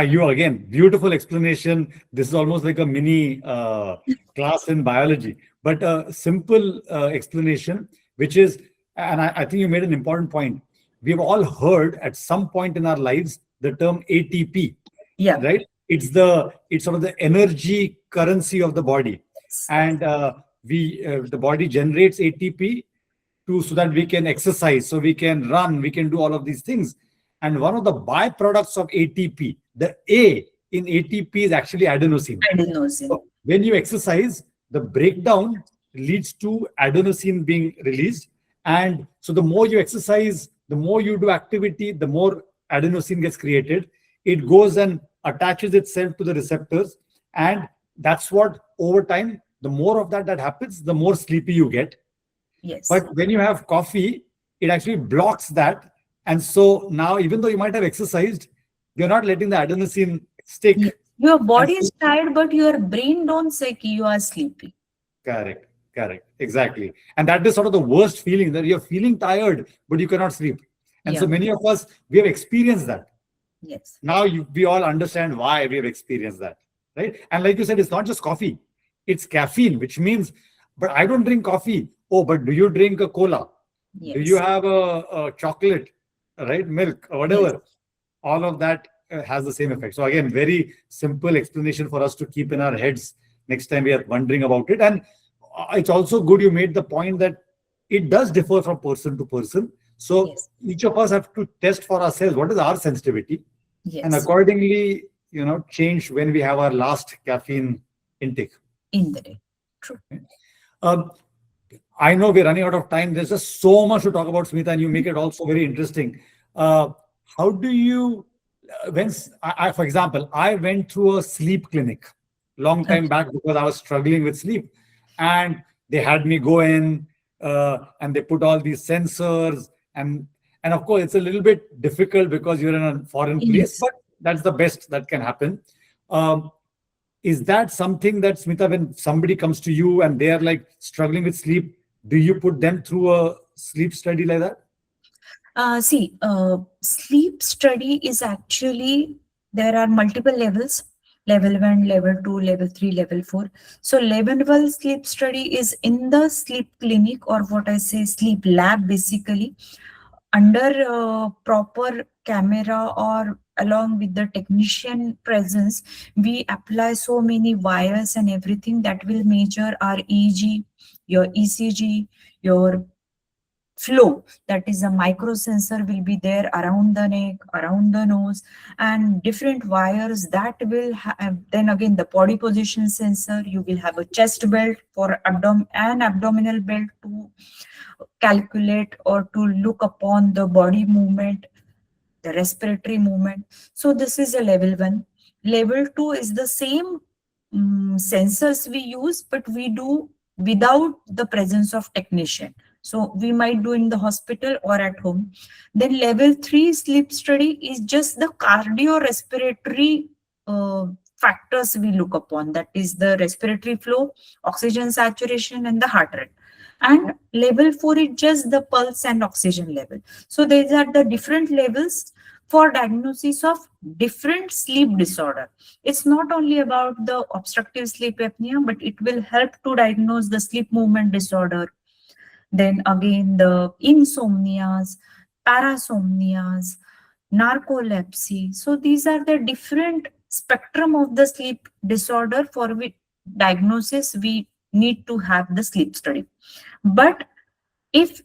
You again, beautiful explanation. This is almost like a mini class in biology, but a simple explanation, which is, and I think you made an important point. We've all heard at some point in our lives the term ATP,
Yeah.
right? It's sort of the energy currency of the body, and the body generates ATP so that we can exercise, so we can run, we can do all of these things. And one of the byproducts of ATP, the A in ATP is actually adenosine.
Adenosine.
So when you exercise, the breakdown leads to adenosine being released. And so the more you exercise, the more you do activity, the more adenosine gets created. It goes and attaches itself to the receptors. And that's what, over time, the more of that happens, the more sleepy you get.
Yes.
But when you have coffee, it actually blocks that. And so now, even though you might have exercised, you're not letting the adenosine stick.
Yes. Your body is tired, but your brain don't say ki you are sleepy.
Correct. Exactly. And that is sort of the worst feeling, that you're feeling tired, but you cannot sleep. And so many of us, we have experienced that.
Yes.
Now we all understand why we have experienced that, right? And like you said, it's not just coffee, it's caffeine, which means, but I don't drink coffee. Oh, but do you drink a cola?
Yes.
Do you have a chocolate, right? Milk or whatever.
Yes.
All of that has the same effect. So again, very simple explanation for us to keep in our heads next time we are wondering about it. And it's also good you made the point that it does differ from person to person. So each of us have to test for ourselves what is our sensitivity, and accordingly, change when we have our last caffeine intake
in the day. True.
I know we're running out of time. There's just so much to talk about, Smita, and you make it also very interesting. How do you, for example, I went through a sleep clinic long time back because I was struggling with sleep, and they had me go in and they put all these sensors, and of course it's a little bit difficult because you're in a foreign place, but that's the best that can happen. Is that something that, Smita, when somebody comes to you and they're like struggling with sleep, do you put them through sleep study like that?
Sleep study is actually, there are multiple levels, level 1, level 2, level 3, level 4. So level 1 sleep study is in the sleep clinic, or what I say, sleep lab, basically, under proper camera or along with the technician presence. We apply so many wires and everything that will measure our EEG, your ECG, your flow. That is, a micro sensor will be there around the neck, around the nose, and different wires that will have. Then again, the body position sensor, you will have a chest belt for abdominal belt to calculate or to look upon the body movement, the respiratory movement. So this is a level 1. Level 2 is the same sensors we use, but we do without the presence of technician. So we might do in the hospital or at home. Then level 3 sleep study is just the cardiorespiratory factors we look upon. That is the respiratory flow, oxygen saturation, and the heart rate. And level 4 is just the pulse and oxygen level. So these are the different levels for diagnosis of different sleep disorder. It's not only about the obstructive sleep apnea, but it will help to diagnose the sleep movement disorder. Then again, the insomnias, parasomnias, narcolepsy. So these are the different spectrum of the sleep disorder for which diagnosis we need to have the sleep study. But if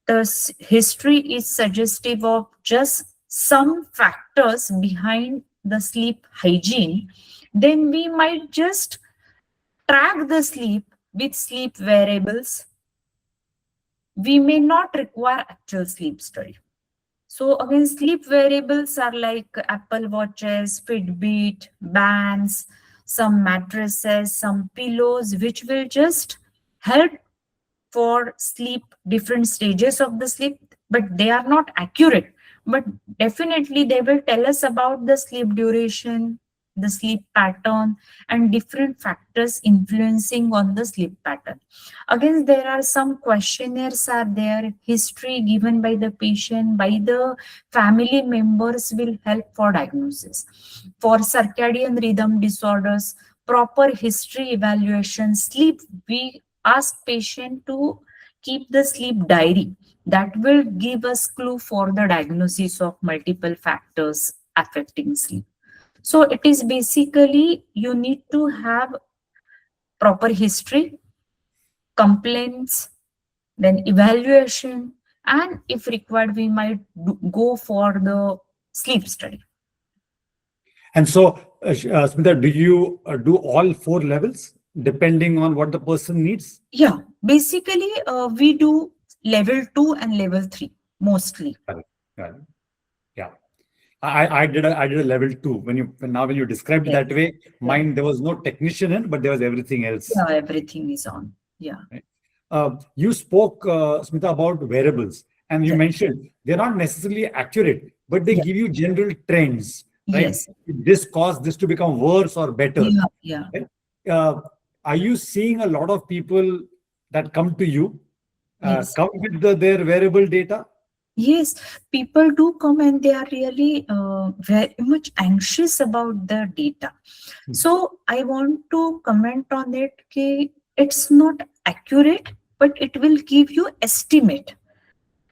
the history is suggestive of just some factors behind the sleep hygiene, then we might just track the sleep with sleep wearables. We may not require actual sleep study. So again, sleep wearables are like Apple Watches, Fitbit, bands, some mattresses, some pillows, which will just help for sleep, different stages of the sleep, but they are not accurate. But definitely they will tell us about the sleep duration, the sleep pattern, and different factors influencing on the sleep pattern. Again, there are some questionnaires are there, history given by the patient, by the family members will help for diagnosis. For circadian rhythm disorders, proper history evaluation, sleep, we ask patient to keep the sleep diary. That will give us clue for the diagnosis of multiple factors affecting sleep. So it is basically, you need to have proper history, complaints, then evaluation, and if required, we might go for the sleep study.
And so, Smita, do you do all 4 levels depending on what the person needs?
Yeah, basically, we do level 2 and level 3 mostly.
Got it. Got it. Yeah. I did a level 2. When you described it
Yeah.
that way, mine, there was no technician in, but there was everything else.
Yeah, everything is on. Yeah.
Right. You spoke, Smita, about wearables, and you
Yeah.
mentioned they're not necessarily accurate, but they
Yeah.
give you general trends, right?
Yes.
This caused this to become worse or better.
Yeah. Yeah.
Right? Are you seeing a lot of people that come to you,
Yes.
come with their wearable data?
Yes, people do come and they are really very much anxious about the data. So I want to comment on it. It's not accurate, but it will give you estimate.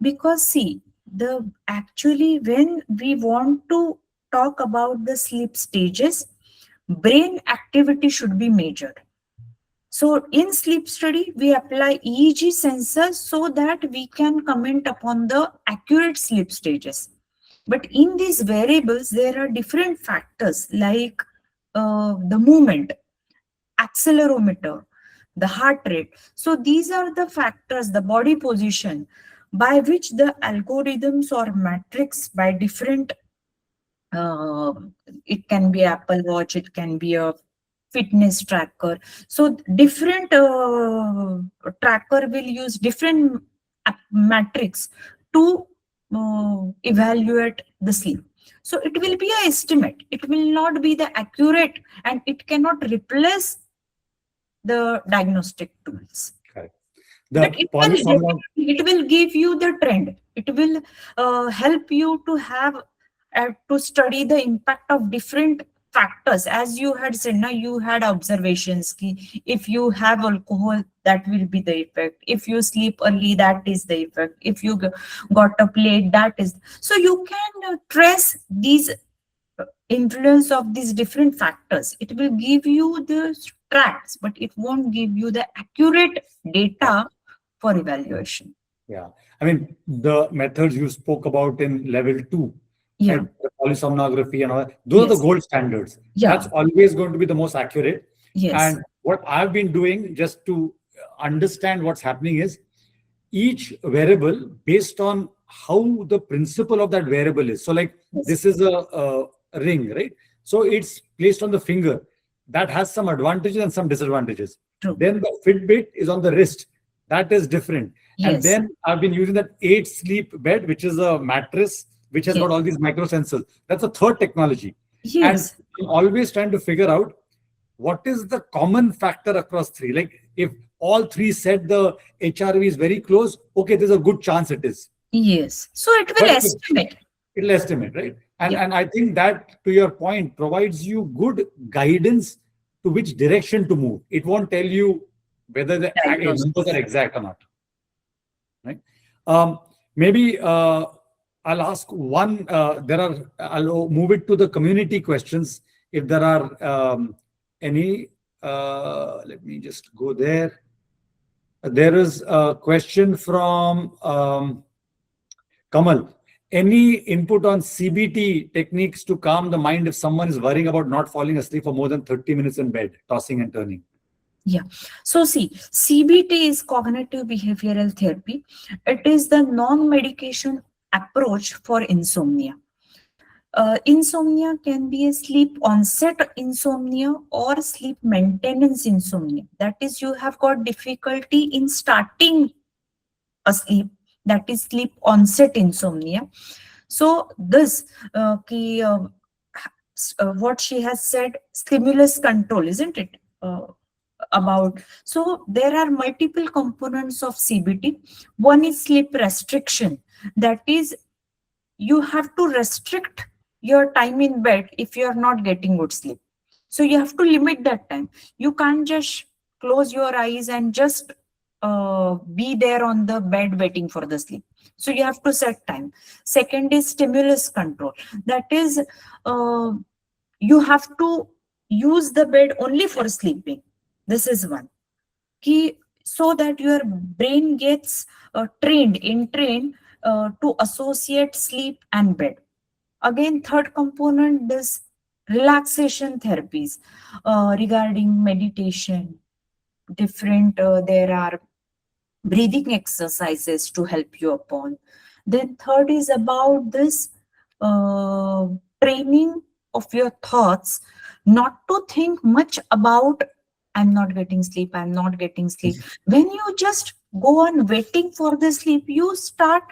Because see, the actually when we want to talk about the sleep stages, brain activity should be measured. So in sleep study, we apply EEG sensors so that we can comment upon the accurate sleep stages. But in these variables, there are different factors like the movement, accelerometer, the heart rate. So these are the factors, the body position, by which the algorithms or matrix by different, uh, it can be Apple Watch, it can be a fitness tracker. So different tracker will use different matrix to evaluate the sleep. So it will be an estimate. It will not be the accurate, and it cannot replace the diagnostic tools.
Correct.
But
The polysomnography.
it will give you the trend. It will help you to have to study the impact of different factors. As you had said, now you had observations. Ki if you have alcohol, that will be the effect. If you sleep early, that is the effect. If you got up late, that is. So you can trace these influence of these different factors. It will give you the tracks, but it won't give you the accurate data for evaluation.
Yeah. I mean, the methods you spoke about in level 2,
Yeah.
right? The polysomnography and all that, those are
Yes.
the gold standards.
Yeah.
That's always going to be the most accurate.
Yes.
And what I've been doing just to understand what's happening is each variable based on how the principle of that variable is. So like
Yes.
this is a ring, right? So it's placed on the finger. That has some advantages and some disadvantages.
True.
Then the Fitbit is on the wrist. That is different. And
Yes.
then I've been using that 8 sleep bed, which is a mattress, which has
Yes.
got all these micro sensors. That's a third technology.
Yes.
And I'm always trying to figure out what is the common factor across three. Like if all three said the HRV is very close, okay, there's a good chance it is.
Yes. So it will
But
estimate.
it'll estimate, right? And
Yeah.
and I think that, to your point, provides you good guidance to which direction to move. It won't tell you whether the
Diagnosis.
numbers are exact or not. Right? Maybe I'll ask one. I'll move it to the community questions if there are any. Let me just go there. There is a question from Kamal. Any input on CBT techniques to calm the mind if someone is worrying about not falling asleep for more than 30 minutes in bed, tossing and turning?
Yeah. So see, CBT is cognitive behavioral therapy. It is the non-medication approach for insomnia. Insomnia can be a sleep onset insomnia or sleep maintenance insomnia. That is, you have got difficulty in starting asleep. That is sleep onset insomnia. So this, what she has said, stimulus control, isn't it? About. So there are multiple components of CBT. One is sleep restriction. That is, you have to restrict your time in bed if you are not getting good sleep. So you have to limit that time. You can't just close your eyes and just be there on the bed waiting for the sleep. So you have to set time. Second is stimulus control. That is, you have to use the bed only for sleeping. This is one. Key, so that your brain gets trained to associate sleep and bed. Again, third component is relaxation therapies regarding meditation. Different, there are breathing exercises to help you upon. Then third is about this training of your thoughts, not to think much about I'm not getting sleep, I'm not getting sleep. When you just go on waiting for the sleep, you start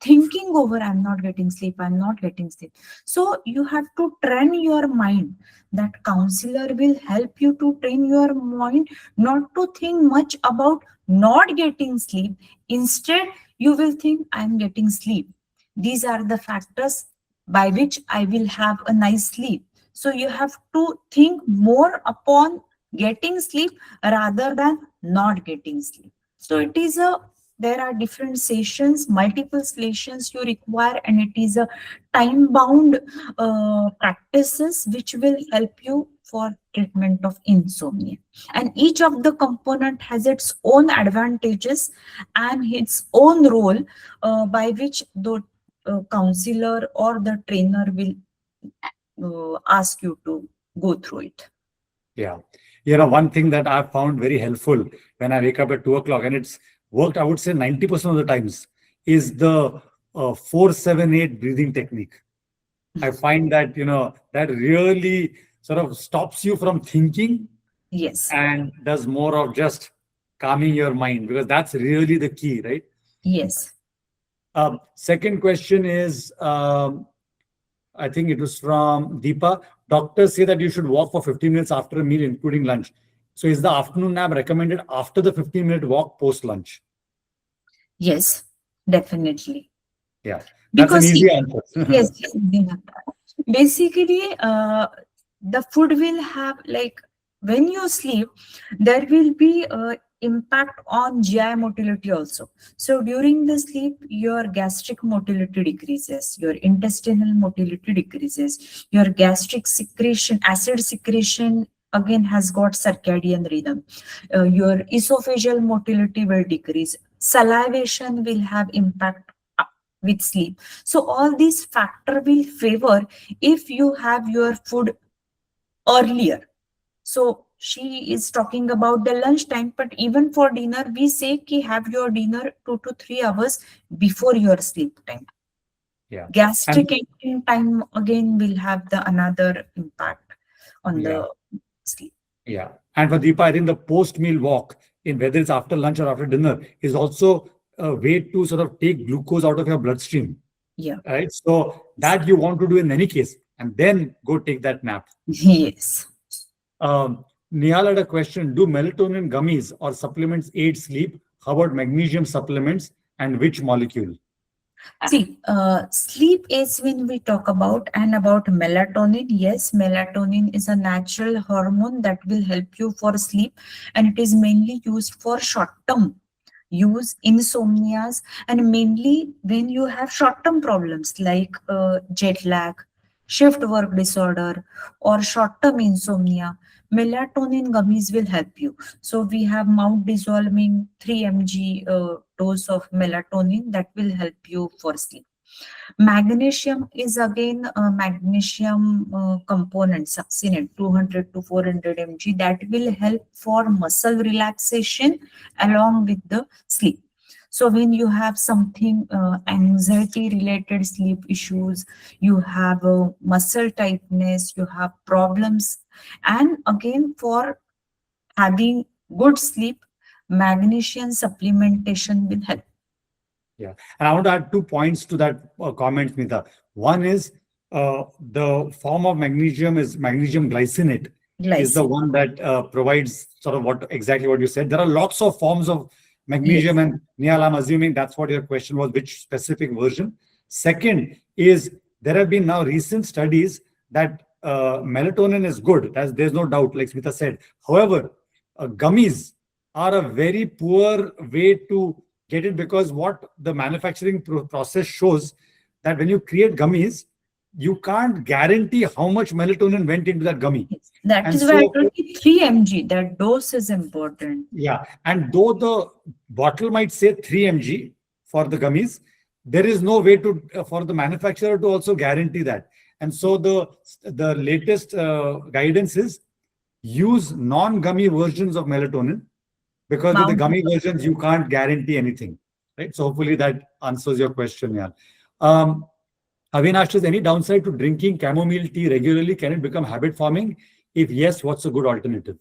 thinking over I'm not getting sleep, I'm not getting sleep. So you have to train your mind. That counselor will help you to train your mind not to think much about not getting sleep. Instead, you will think I'm getting sleep. These are the factors by which I will have a nice sleep. So you have to think more upon getting sleep rather than not getting sleep. So it is there are different sessions, multiple sessions you require, and it is a time-bound practices which will help you for treatment of insomnia. And each of the component has its own advantages and its own role by which the counselor or the trainer will ask you to go through it.
Yeah. One thing that I've found very helpful when I wake up at 2 o'clock, and it's worked, I would say 90% of the times, is the 4-7-8 breathing technique. I find that, that really sort of stops you from thinking.
Yes.
And does more of just calming your mind, because that's really the key, right?
Yes.
Second question is, I think it was from Deepa. Doctors say that you should walk for 15 minutes after a meal, including lunch. So is the afternoon nap recommended after the 15-minute walk post lunch?
Yes, definitely.
Yeah, that's an
Because
easy answer.
yes, yeah. Basically, the food will have like when you sleep, there will be impact on GI motility also. So during the sleep, your gastric motility decreases, your intestinal motility decreases, your gastric secretion, acid secretion again has got circadian rhythm. Your esophageal motility will decrease. Salivation will have impact with sleep. So all these factor will favor if you have your food earlier. So she is talking about the lunchtime, but even for dinner, we say ki have your dinner 2 to 3 hours before your sleep time.
Yeah. And
Gastric emptying time again will have the another impact on
yeah,
the sleep.
yeah. And for Deepa, I think the post-meal walk, in whether it's after lunch or after dinner, is also a way to sort of take glucose out of your bloodstream.
Yeah.
Right? So that you want to do in any case, and then go take that nap.
Yes.
Nihal had a question: do melatonin gummies or supplements aid sleep? How about magnesium supplements, and which molecule?
See, sleep is when we talk about and about melatonin. Yes, melatonin is a natural hormone that will help you for sleep, and it is mainly used for short term use, insomnias, and mainly when you have short term problems like jet lag, shift work disorder, or short term insomnia. Melatonin gummies will help you. So we have mouth dissolving 3 mg dose of melatonin that will help you for sleep. Magnesium is again a magnesium component, succinate 200 to 400 mg that will help for muscle relaxation along with the sleep. So when you have something anxiety related sleep issues, you have muscle tightness, you have problems, and again for having good sleep, magnesium supplementation will help.
Yeah. And I want to add 2 points to that comment, Smita. One is the form of magnesium is magnesium glycinate, is the
Glycine.
one that provides sort of what exactly what you said. There are lots of forms of
Yes.
magnesium, and Nihal, I'm assuming that's what your question was, which specific version. Second is there have been now recent studies that melatonin is good, as there's no doubt, like Smita said. However, gummies are a very poor way to get it, because what the manufacturing process shows that when you create gummies, you can't guarantee how much melatonin went into that gummy.
Yes. That
And
is why I
so,
told you 3 mg. That dose is important.
yeah, and though the bottle might say 3 mg for the gummies, there is no way to for the manufacturer to also guarantee that. And so the latest guidance is use non-gummy versions of melatonin, because with the
Mount.
gummy versions you can't guarantee anything, right? So hopefully that answers your question. Yeah. Avinash, is any downside to drinking chamomile tea regularly? Can it become habit forming? If yes, what's a good alternative?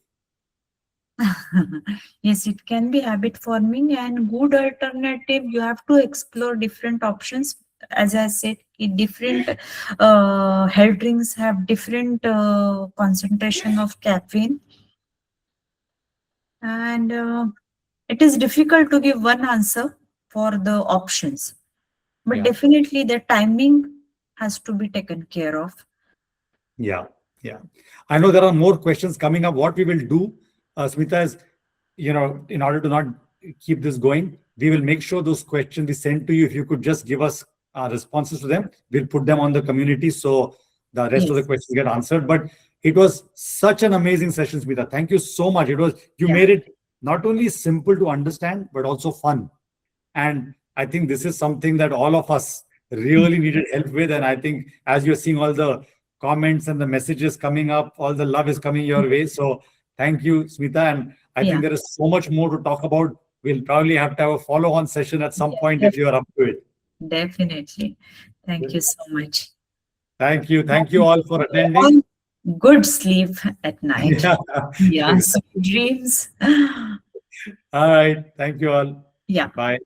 Yes, it can be habit forming and good alternative. You have to explore different options. As I said, different health drinks have different concentration of caffeine, and it is difficult to give one answer for the options. But
Yeah.
definitely, the timing has to be taken care of.
Yeah, yeah. I know there are more questions coming up. What we will do, Smita, is, in order to not keep this going, we will make sure those questions we send to you. If you could just give us responses to them, we'll put them on the community so the rest of the
Yes.
questions get answered. But it was such an amazing session, Smita. Thank you so much. You
Yeah.
made it not only simple to understand, but also fun. And I think this is something that all of us really needed help with. And I think as you're seeing all the comments and the messages coming up, all the love is coming your way. So thank you, Smita. And I
Yeah.
think there is so much more to talk about. We'll probably have to have a follow-on session at some point if you're up to it.
Definitely. Thank you so much.
Thank you. Thank you all for attending.
All good sleep at night.
Yeah.
Yeah, sweet dreams.
All right. Thank you all.
Yeah.
Bye.